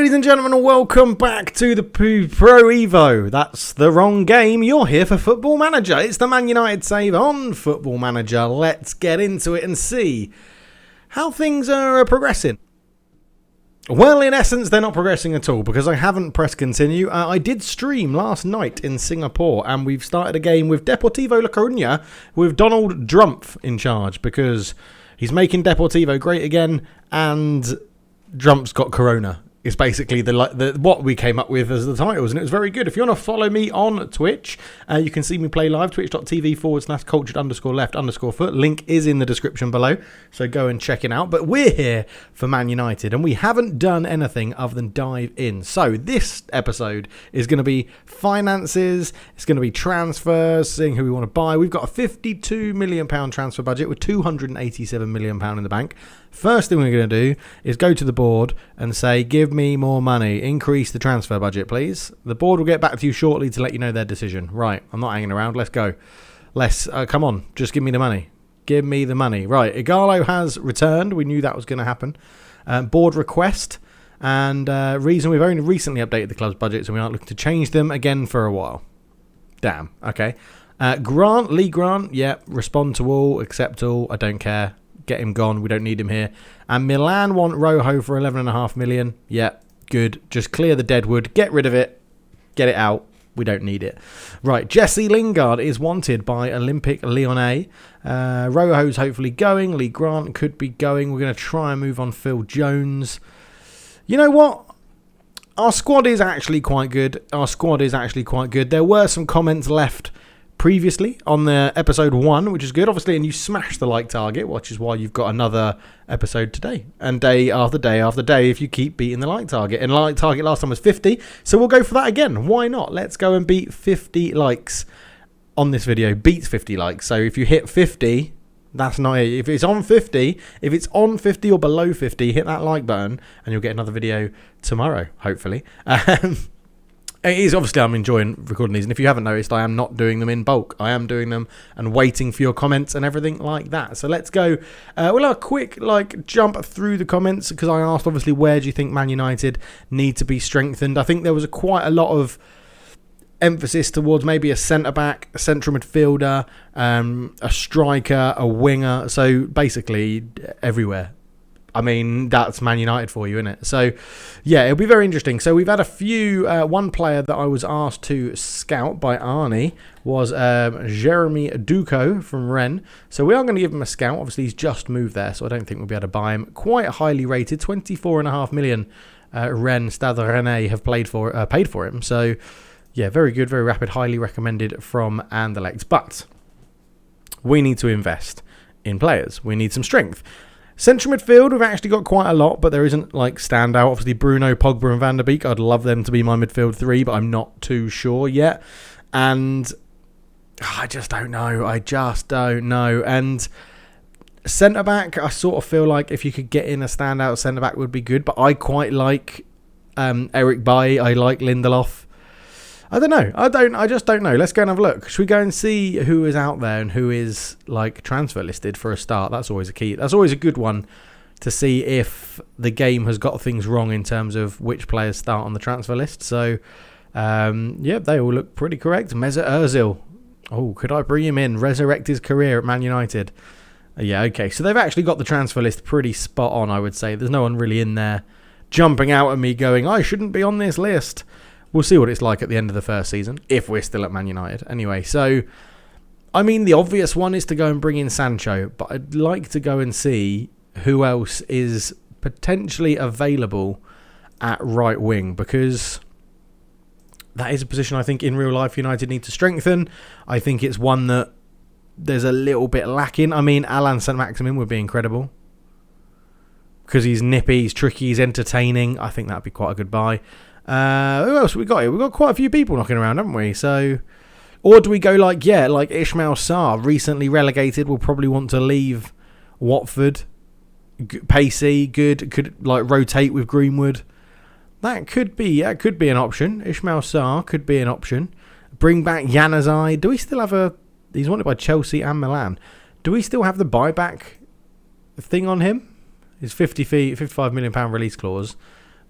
ladies and gentlemen, welcome back to the Pro Evo. That's the wrong game. You're here for Football Manager. It's the Man United save on Football Manager. Let's get into it and see how things are progressing. Well, in essence, they're not progressing at all because I haven't pressed continue. I did stream last night in Singapore and we've started a game with Deportivo La Coruña with Donald Drumpf in charge because he's making Deportivo great again and Drumpf's got Corona. It's basically the what we came up with as the titles, and it was very good. If you want to follow me on Twitch, you can see me play live, twitch.tv/cultured_left_foot. Link is in the description below, so go and check it out. But we're here for Man United, and we haven't done anything other than dive in. So this episode is going to be finances, it's going to be transfers, seeing who we want to buy. We've got a £52 million transfer budget with £287 million in the bank. First thing we're going to do is go to the board and say, give me more money. Increase the transfer budget, please. The board will get back to you shortly to let you know their decision. Right, I'm not hanging around. Let's go. Come on, just give me the money. Give me the money. Right, Igalo has returned. We knew that was going to happen. Board request. And reason we've only recently updated the club's budgets and we aren't looking to change them again for a while. Damn, okay. Lee Grant, yeah, respond to all, accept all, I don't care. Get him gone. We don't need him here. And Milan want Rojo for 11.5 million. Yeah, good. Just clear the deadwood. Get rid of it. Get it out. We don't need it. Right, Jesse Lingard is wanted by Olympique Lyonnais. Rojo's hopefully going. Lee Grant could be going. We're going to try and move on Phil Jones. You know what? Our squad is actually quite good. There were some comments left previously on the episode 1, which is good, obviously, and you smashed the like target, which is why you've got another episode today, and day after day after day if you keep beating the like target. And like target last time was 50, so we'll go for that again. Why not? Let's go and beat 50 likes on this video. Beat 50 likes. So if you hit 50, that's not it. If it's on 50 or below 50, hit that like button and you'll get another video tomorrow, hopefully. It is obviously, I'm enjoying recording these, and if you haven't noticed, I am not doing them in bulk. I am doing them and waiting for your comments and everything like that. So let's go. We'll have a quick jump through the comments because I asked, obviously, where do you think Man United need to be strengthened? I think there was quite a lot of emphasis towards maybe a centre-back, a central midfielder, a striker, a winger. So basically everywhere. I mean, that's Man United for you, isn't it? So, yeah, it'll be very interesting. So we've had a few... one player that I was asked to scout by Arnie was Jeremy Duco from Rennes. So we are going to give him a scout. Obviously, he's just moved there, so I don't think we'll be able to buy him. Quite highly rated. 24.5 million Rennes, Stade Rennais have paid for him. So, yeah, very good, very rapid, highly recommended from Anderlecht. But we need to invest in players. We need some strength. Central midfield, we've actually got quite a lot, but there isn't standout. Obviously, Bruno, Pogba and Van der Beek. I'd love them to be my midfield 3, but I'm not too sure yet. And I just don't know. And centre-back, I sort of feel like if you could get in a standout centre-back would be good, but I quite like Eric Bailly. I like Lindelof. I don't know. I just don't know. Let's go and have a look. Should we go and see who is out there and who is transfer listed for a start? That's always a key. That's always a good one to see if the game has got things wrong in terms of which players start on the transfer list. So, yeah, they all look pretty correct. Mesut Ozil. Oh, could I bring him in? Resurrect his career at Man United. Yeah, okay. So they've actually got the transfer list pretty spot on, I would say. There's no one really in there jumping out at me going, I shouldn't be on this list. We'll see what it's like at the end of the first season, if we're still at Man United. Anyway, so, I mean, the obvious one is to go and bring in Sancho, but I'd like to go and see who else is potentially available at right wing, because that is a position I think in real life United need to strengthen. I think it's one that there's a little bit lacking. I mean, Alan Saint-Maximin would be incredible because he's nippy, he's tricky, he's entertaining. I think that'd be quite a good buy. Who else have we got here? We've got quite a few people knocking around, haven't we? So, or do we go like Ismail Sarr, recently relegated, will probably want to leave Watford. Pacey, good, could rotate with Greenwood. That could be an option. Ismail Sarr could be an option. Bring back Januzaj. Do we still have he's wanted by Chelsea and Milan. Do we still have the buyback thing on him? His £55 million release clause.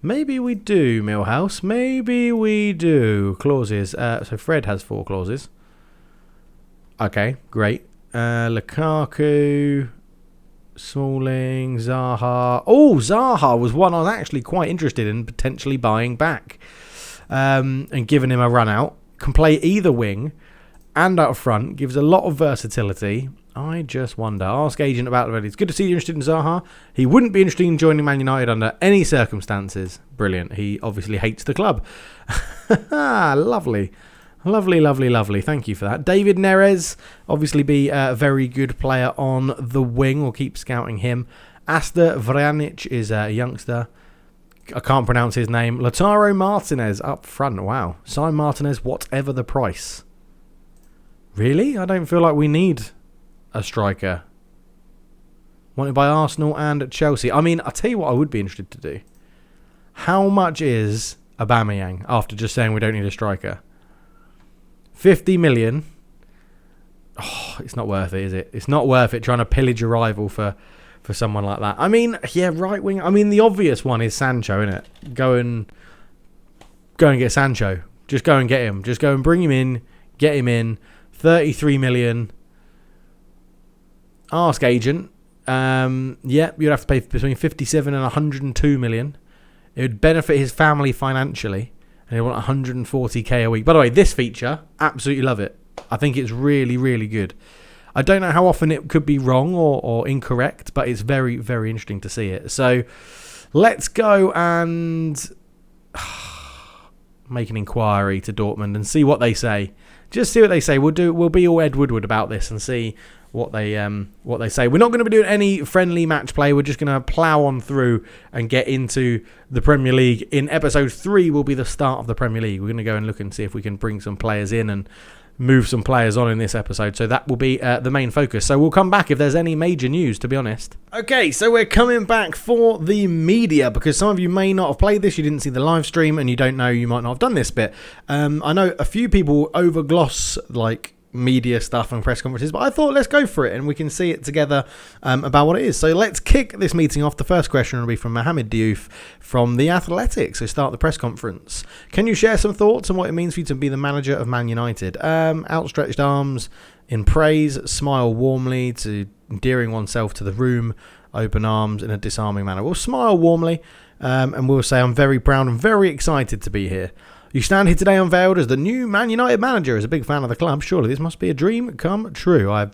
Maybe we do, Millhouse. Maybe we do. Clauses. So Fred has 4 clauses. Okay, great. Lukaku, Smalling, Zaha. Oh, Zaha was one I was actually quite interested in potentially buying back and giving him a run out. Can play either wing and up front. Gives a lot of versatility. I just wonder. Ask agent about it. It's good to see you're interested in Zaha. He wouldn't be interested in joining Man United under any circumstances. Brilliant. He obviously hates the club. Lovely. Lovely. Thank you for that. David Neres, obviously be a very good player on the wing. We'll keep scouting him. Asta Vranic is a youngster. I can't pronounce his name. Lautaro Martinez up front. Wow. Sign Martinez, whatever the price. Really? I don't feel like we need a striker. Wanted by Arsenal and Chelsea. I mean, I'll tell you what I would be interested to do. How much is Aubameyang after just saying we don't need a striker? 50 million. Oh, it's not worth it, is it? It's not worth it trying to pillage a rival for someone like that. I mean, yeah, right wing. I mean, the obvious one is Sancho, isn't it? Go and get Sancho. Just go and get him. Just go and bring him in. Get him in. 33 million. Ask agent. Yeah, you'd have to pay between 57 and 102 million. It would benefit his family financially. And they want 140k a week. By the way, this feature, absolutely love it. I think it's really, really good. I don't know how often it could be wrong or incorrect, but it's very, very interesting to see it. So let's go and make an inquiry to Dortmund and see what they say. Just see what they say. We'll be all Ed Woodward about this and see what they say. We're not going to be doing any friendly match play. We're just going to plough on through and get into the Premier League. In episode 3 will be the start of the Premier League. We're going to go and look and see if we can bring some players in and move some players on in this episode. So that will be the main focus. So we'll come back if there's any major news, to be honest. Okay, so we're coming back for the media because some of you may not have played this. You didn't see the live stream and you don't know, you might not have done this bit. I know a few people overgloss like media stuff and press conferences, but I thought let's go for it and we can see it together about what it is. So let's kick this meeting off. The first question will be from Mohamed Diouf from The Athletic. So start the press conference. Can you share some thoughts on what it means for you to be the manager of Man United? Outstretched arms in praise, smile warmly to endearing oneself to the room, open arms in a disarming manner. We'll smile warmly and we'll say I'm very proud and very excited to be here. You stand here today unveiled as the new Man United manager. As a big fan of the club, surely this must be a dream come true. I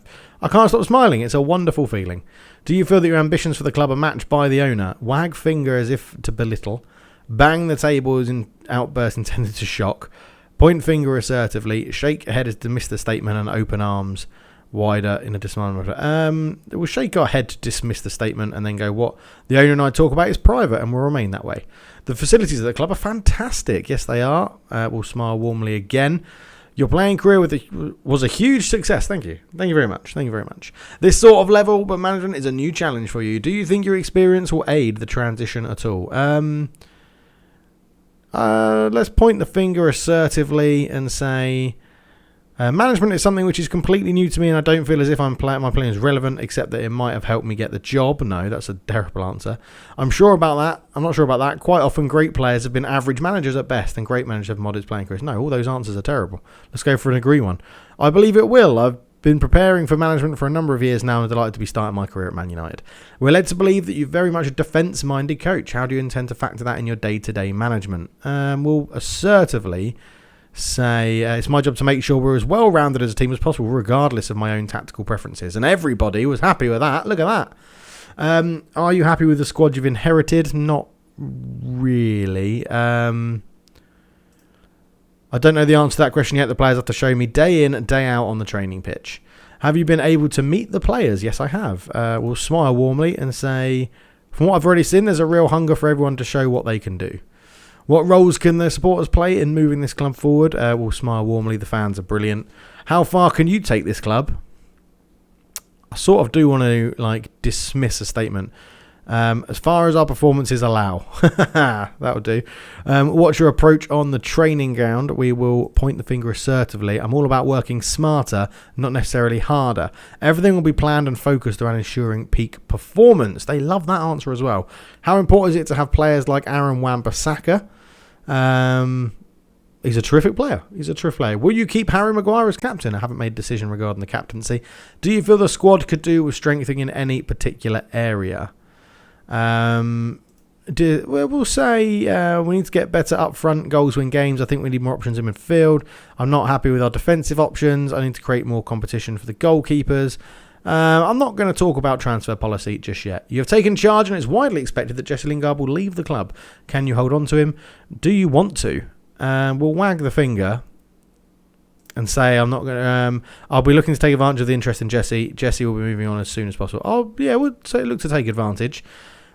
can't stop smiling. It's a wonderful feeling. Do you feel that your ambitions for the club are matched by the owner? Wag finger as if to belittle. Bang the table as in outburst intended to shock. Point finger assertively. Shake head as dismiss the statement and open arms wider in a disarming manner. We'll shake our head to dismiss the statement and then go, what the owner and I talk about is private and will remain that way. The facilities of the club are fantastic. Yes, they are. We'll smile warmly again. Your playing career was a huge success. Thank you. Thank you very much. Thank you very much. This sort of level but management is a new challenge for you. Do you think your experience will aid the transition at all? Let's point the finger assertively and say management is something which is completely new to me and I don't feel as if my playing is relevant except that it might have helped me get the job. No, that's a terrible answer. I'm not sure about that. Quite often great players have been average managers at best and great managers have modest playing careers. No, all those answers are terrible. Let's go for an agree one. I believe it will. I've been preparing for management for a number of years now and delighted to be starting my career at Man United. We're led to believe that you're very much a defence-minded coach. How do you intend to factor that in your day-to-day management? We'll assertively say it's my job to make sure we're as well-rounded as a team as possible regardless of my own tactical preferences, and everybody was happy with that. Look at that. Are you happy with the squad you've inherited? Not really. I don't know the answer to that question yet. The players have to show me day in, day out on the training pitch. Have you been able to meet the players? Yes, I have. We'll smile warmly and say, from what I've already seen, there's a real hunger for everyone to show what they can do. What roles can the supporters play in moving this club forward? We'll smile warmly. The fans are brilliant. How far can you take this club? I sort of do want to dismiss a statement. As far as our performances allow. That'll do. What's your approach on the training ground? We will point the finger assertively. I'm all about working smarter, not necessarily harder. Everything will be planned and focused around ensuring peak performance. They love that answer as well. How important is it to have players like Aaron Wan-Bissaka? He's a terrific player. Will you keep Harry Maguire as captain? I haven't made a decision regarding the captaincy. Do you feel the squad could do with strengthening in any particular area? We'll say we need to get better up front, goals win games. I think we need more options in midfield. I'm not happy with our defensive options. I need to create more competition for the goalkeepers. I'm not going to talk about transfer policy just yet. You have taken charge and it's widely expected that Jesse Lingard will leave the club. Can you hold on to him? Do you want to? We'll wag the finger and say I'm not going to. I'll be looking to take advantage of the interest in Jesse. Jesse will be moving on as soon as possible. We'll say look to take advantage.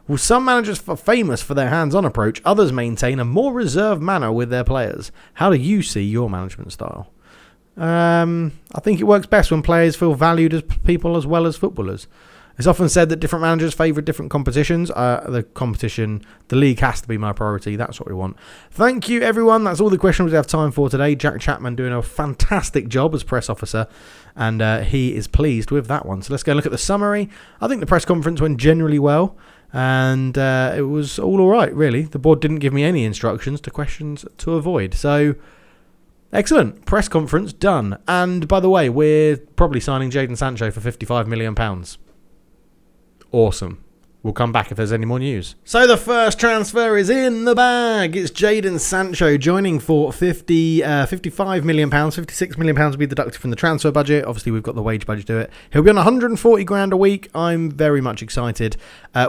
Well, some managers are famous for their hands-on approach. Others maintain a more reserved manner with their players. How do you see your management style? I think it works best when players feel valued as people as well as footballers. It's often said that different managers favour different competitions. The league has to be my priority. That's what we want. Thank you, everyone. That's all the questions we have time for today. Jack Chapman doing a fantastic job as press officer, and he is pleased with that one. So let's go look at the summary. I think the press conference went generally well, and it was all right, really. The board didn't give me any instructions to questions to avoid. So, excellent. Press conference done. And by the way, we're probably signing Jaden Sancho for £55 million. Awesome. We'll come back if there's any more news. So the first transfer is in the bag. It's Jaden Sancho joining for £55 million. £56 million will be deducted from the transfer budget. Obviously, we've got the wage budget to do it. He'll be on 140 grand a week. I'm very much excited.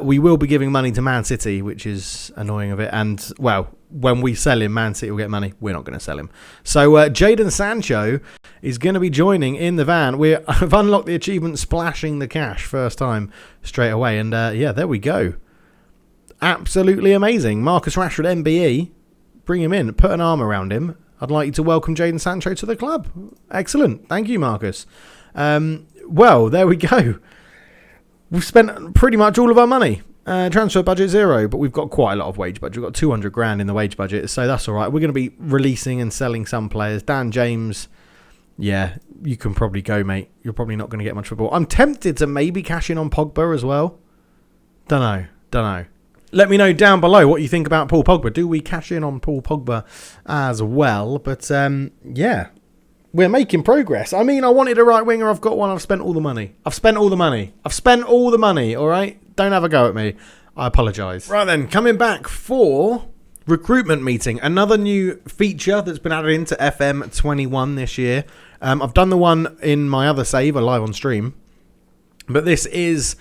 We will be giving money to Man City, which is annoying of it. And, well, when we sell him, Man City will get money. We're not going to sell him. So Jaden Sancho is going to be joining in the van. I've unlocked the achievement splashing the cash first time straight away. And there we go. Absolutely amazing. Marcus Rashford, MBE. Bring him in. Put an arm around him. I'd like you to welcome Jaden Sancho to the club. Excellent. Thank you, Marcus. Well, there we go. We've spent pretty much all of our money. Transfer budget 0, but we've got quite a lot of wage budget. We've got 200 grand in the wage budget, so that's all right. We're going to be releasing and selling some players. Dan James, yeah, you can probably go, mate. You're probably not going to get much football. I'm tempted to maybe cash in on Pogba as well. Don't know. Let me know down below what you think about Paul Pogba. Do we cash in on Paul Pogba as well? But, yeah. We're making progress. I mean, I wanted a right winger. I've got one. I've spent all the money. All right? Don't have a go at me. I apologise. Right then, coming back for Recruitment Meeting. Another new feature that's been added into FM21 this year. I've done the one in my other save, live on stream. But this is...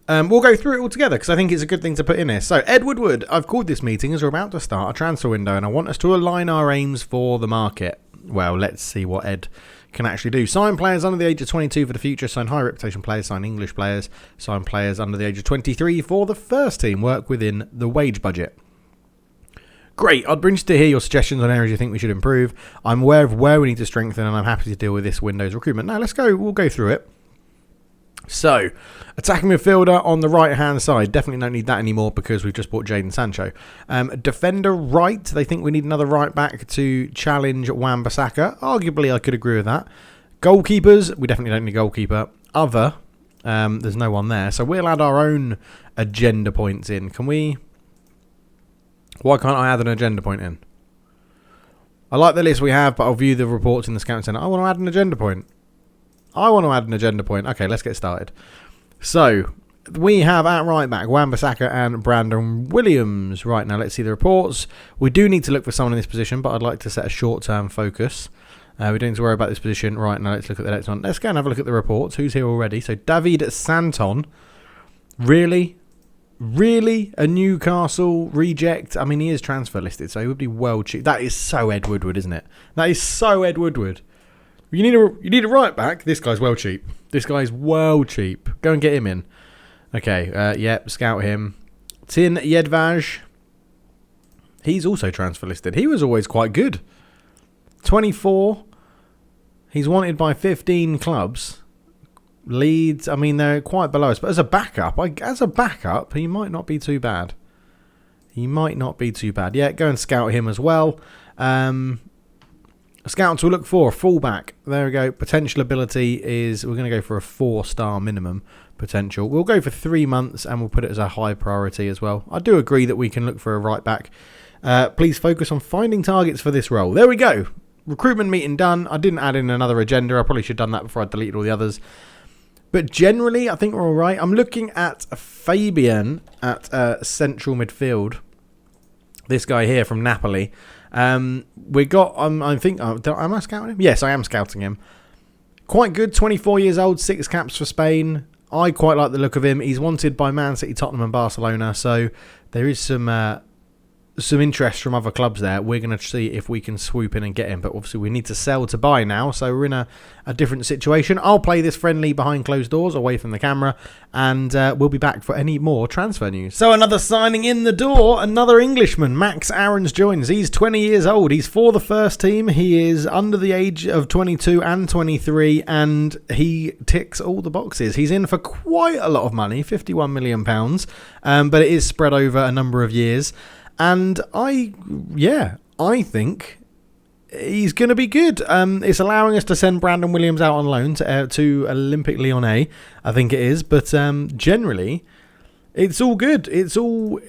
we'll go through it all together because I think it's a good thing to put in here. So, Ed Woodward, I've called this meeting as we're about to start a transfer window and I want us to align our aims for the market. Well, let's see what Ed can actually do. Sign players under the age of 22 for the future. Sign high reputation players. Sign English players. Sign players under the age of 23 for the first team. Work within the wage budget. Great. I'd be interested to hear your suggestions on areas you think we should improve. I'm aware of where we need to strengthen and I'm happy to deal with this Windows recruitment. Now, let's go. We'll go through it. So, attacking midfielder on the right-hand side. Definitely don't need that anymore because we've just bought Jaden Sancho. Defender right. They think we need another right-back to challenge Wan-Bissaka. Arguably, I could agree with that. Goalkeepers. We definitely don't need a goalkeeper. Other. There's no one there. So, we'll add our own agenda points in. Can we... Why can't I add an agenda point in? I like the list we have, but I'll view the reports in the Scout Centre. I want to add an agenda point. Okay, let's get started. So, we have at right back Wan-Bissaka and Brandon Williams. Right, now let's see the reports. We do need to look for someone in this position, but I'd like to set a short-term focus. We don't need to worry about this position. Right, now let's look at the next one. Let's go and have a look at the reports. Who's here already? So, David Santon. Really? A Newcastle reject? I mean, he is transfer listed, so he would be well cheap. That is so Ed Woodward, isn't it? That is so Ed Woodward. You need a right back. This guy's well cheap. Go and get him in. Okay, yep, scout him. Tin Yedvaj. He's also transfer listed. He was always quite good. 24. He's wanted by 15 clubs. Leeds, I mean, they're quite below us. But as a backup, he might not be too bad. Yeah, go and scout him as well. Scouts will look for a fullback. There we go. Potential ability is, we're going to go for a 4-star minimum potential. We'll go for 3 months and we'll put it as a high priority as well. I do agree that we can look for a right back. Please focus on finding targets for this role. There we go. Recruitment meeting done. I didn't add in another agenda. I probably should have done that before I deleted all the others. But generally, I think we're all right. I'm looking at Fabian at central midfield. This guy here from Napoli. We got, am I scouting him? Yes, I am scouting him. Quite good, 24 years old, 6 caps for Spain. I quite like the look of him. He's wanted by Man City, Tottenham and Barcelona, so there is some interest from other clubs there. We're going to see if we can swoop in and get him, but obviously we need to sell to buy now, so we're in a different situation. I'll play this friendly behind closed doors, away from the camera, and we'll be back for any more transfer news. So another signing in the door, another Englishman, Max Aarons joins. He's 20 years old, he's for the first team, he is under the age of 22 and 23, and he ticks all the boxes. He's in for quite a lot of money, £51 million, but it is spread over a number of years. And I think he's going to be good. It's allowing us to send Brandon Williams out on loan to Olympique Lyonnais, I think it is. But generally, it's all good. It's all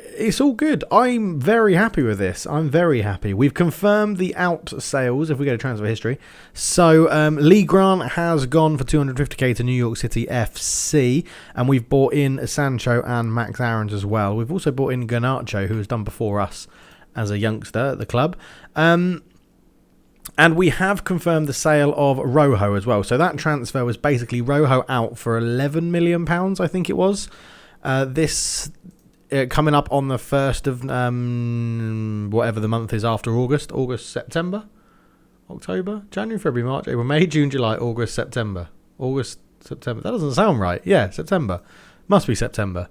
good. I'm very happy with this. I'm very happy. We've confirmed the out sales if we go to transfer history. So Lee Grant has gone for 250k to New York City FC, and we've bought in Sancho and Max Aarons as well. We've also bought in Garnacho, who has done before us as a youngster at the club. And we have confirmed the sale of Rojo as well. So that transfer was basically Rojo out for £11 million, I think it was. This coming up on the 1st of whatever the month is after August, September, October, January, February, March, April, May, June, July, August, September. That doesn't sound right. Yeah, September. Must be September.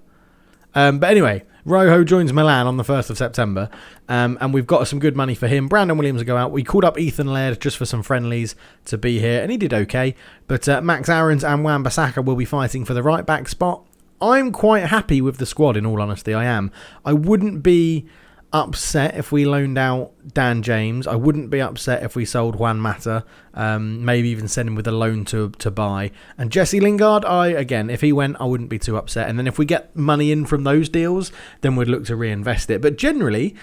But anyway, Rojo joins Milan on the 1st of September, and we've got some good money for him. Brandon Williams will go out. We called up Ethan Laird just for some friendlies to be here, and he did okay. But Max Aarons and Wan-Bissaka will be fighting for the right back spot. I'm quite happy with the squad, in all honesty, I am. I wouldn't be upset if we loaned out Dan James. I wouldn't be upset if we sold Juan Mata, maybe even send him with a loan to buy. And Jesse Lingard, if he went, I wouldn't be too upset. And then if we get money in from those deals, then we'd look to reinvest it. But generally,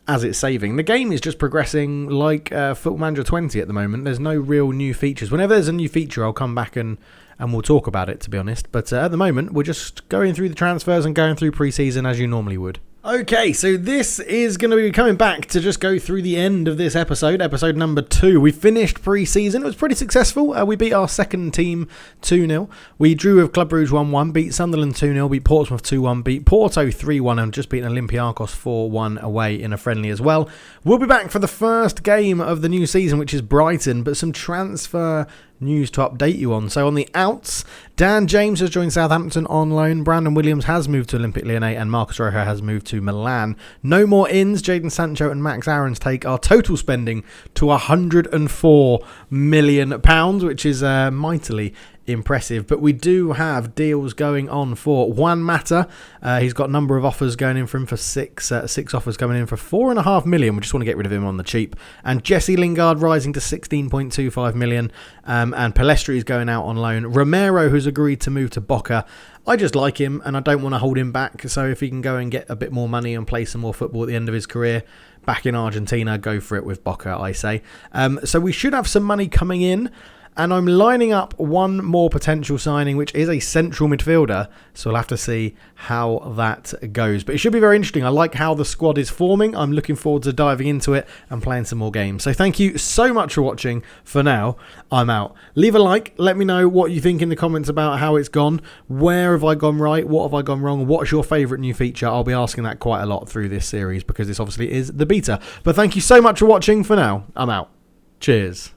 as it's saving, the game is just progressing like Football Manager 20 at the moment. There's no real new features. Whenever there's a new feature, I'll come back and we'll talk about it, to be honest. But at the moment, we're just going through the transfers and going through pre-season as you normally would. Okay, so this is going to be coming back to just go through the end of this episode number 2. We finished pre-season. It was pretty successful. We beat our second team 2-0. We drew with Club Brugge 1-1, beat Sunderland 2-0, beat Portsmouth 2-1, beat Porto 3-1, and just beat Olympiacos 4-1 away in a friendly as well. We'll be back for the first game of the new season, which is Brighton, but some transfer news to update you on. So on the outs, Dan James has joined Southampton on loan, Brandon Williams has moved to Olympique Lyonnais, and Marcus Rojo has moved to Milan. No more ins. Jaden Sancho and Max Aarons take our total spending to £104 million, which is mightily impressive. But we do have deals going on for Juan Mata. He's got a number of offers going in for him for six offers coming in for £4.5 million. We just want to get rid of him on the cheap. And Jesse Lingard rising to £16.25 million. And Pellistri is going out on loan. Romero, who's agreed to move to Boca. I just like him and I don't want to hold him back. So if he can go and get a bit more money and play some more football at the end of his career back in Argentina, go for it with Boca, I say. So we should have some money coming in. And I'm lining up one more potential signing, which is a central midfielder. So we'll have to see how that goes. But it should be very interesting. I like how the squad is forming. I'm looking forward to diving into it and playing some more games. So thank you so much for watching. For now, I'm out. Leave a like. Let me know what you think in the comments about how it's gone. Where have I gone right? What have I gone wrong? What's your favourite new feature? I'll be asking that quite a lot through this series because this obviously is the beta. But thank you so much for watching. For now, I'm out. Cheers.